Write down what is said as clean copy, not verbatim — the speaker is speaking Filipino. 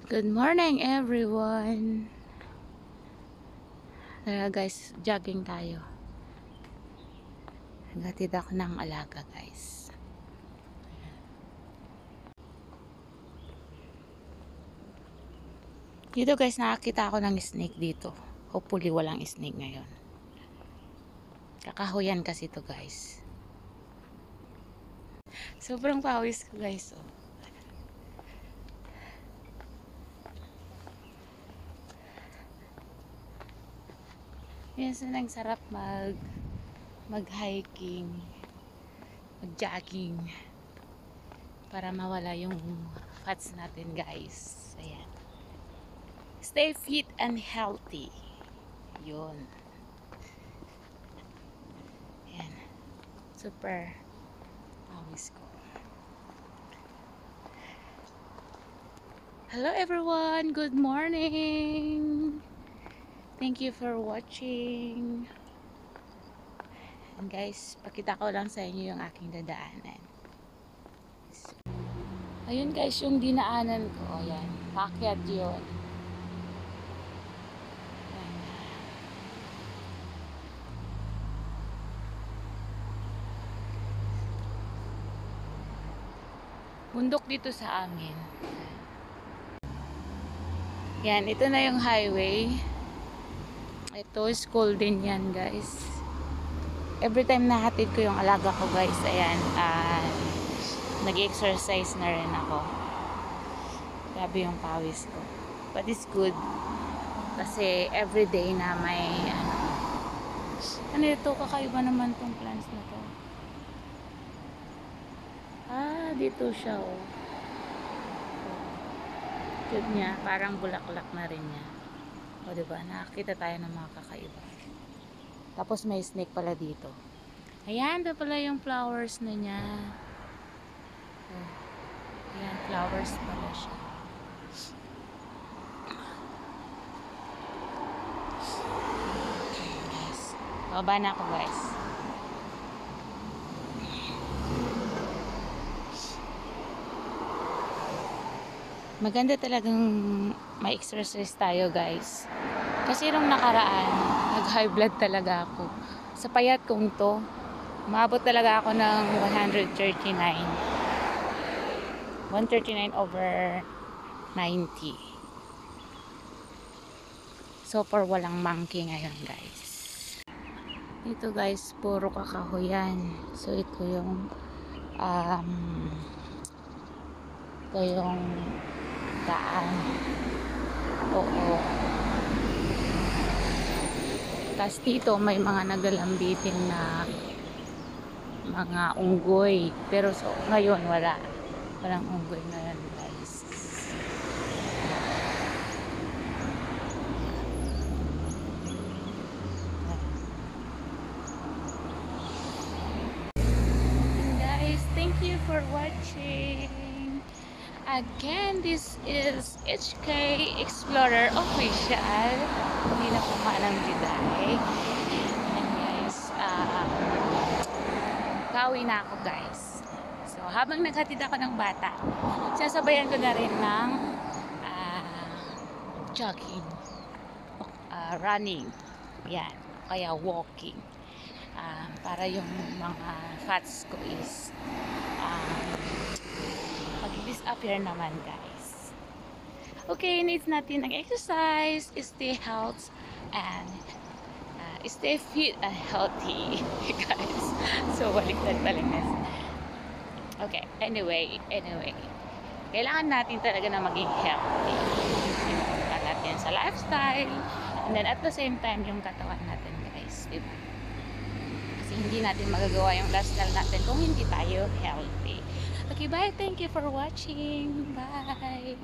Good morning everyone. Tara guys, jogging tayo. Naghatid ako ng alaga guys. Dito guys, nakakita ako ng snake dito. Hopefully walang snake ngayon. Kakahuyan kasi to guys. Sobrang pawis ko guys. Oh. Minsan ang sarap mag-hiking, mag-jogging para mawala yung fats natin guys. Ayan. Stay fit and healthy. Yun. Ayan. Super pawis ko. Hello everyone, good morning. Thank you for watching. And guys, pakita ko lang sa inyo yung aking dadaanan. Ayun guys, yung dinaanan ko. Ayan, paakyat yun. Ayan. Bundok dito sa amin. Yan, ito na yung highway. Ito, school din yan guys. Every time nahatid ko yung alaga ko guys, ayan, nag-exercise na rin ako. Grabe yung pawis ko. But it's good. Kasi everyday na may, ano ito, kakaiba naman tong plants na to. Dito siya oh. Good niya, parang bulaklak na rin niya. O diba, nakakita tayo ng mga kakaiba. Tapos may snake pala dito. Ayan, doon pala yung flowers na niya. Oh. Ayan, flowers pala siya. Guys, baba na ako guys. Maganda talagang may exercise tayo guys. Kasi nung nakaraan, nag-high blood talaga ako. Sa payat kong to, umabot talaga ako ng 139. 139/90. So far walang monkey ngayon guys. Ito guys, puro kakahuyan. So ito yung daan. Oo. Tapos dito may mga nagalambitin na mga unggoy. Pero so, ngayon wala. Walang unggoy ngayon guys. And guys, thank you for watching. Again, this is HK Explorer Official. Hindi na po maalam Juday. And guys, kawi na ako guys. So, habang naghatid ako ng bata, sasabayan ko na rin ng jogging, running, yan, kaya walking. Para yung mga fats ko is mag-disappear naman guys. Okay, needs natin ng exercise, stay healthy and stay fit and healthy guys. So baliktad. Okay, anyway, kailangan natin talaga na maging healthy. Para natin sa lifestyle and then at the same time yung katawan natin guys, diba? Kasi hindi natin magagawa yung lifestyle natin kung hindi tayo healthy. Okay, bye. Thank you for watching. Bye.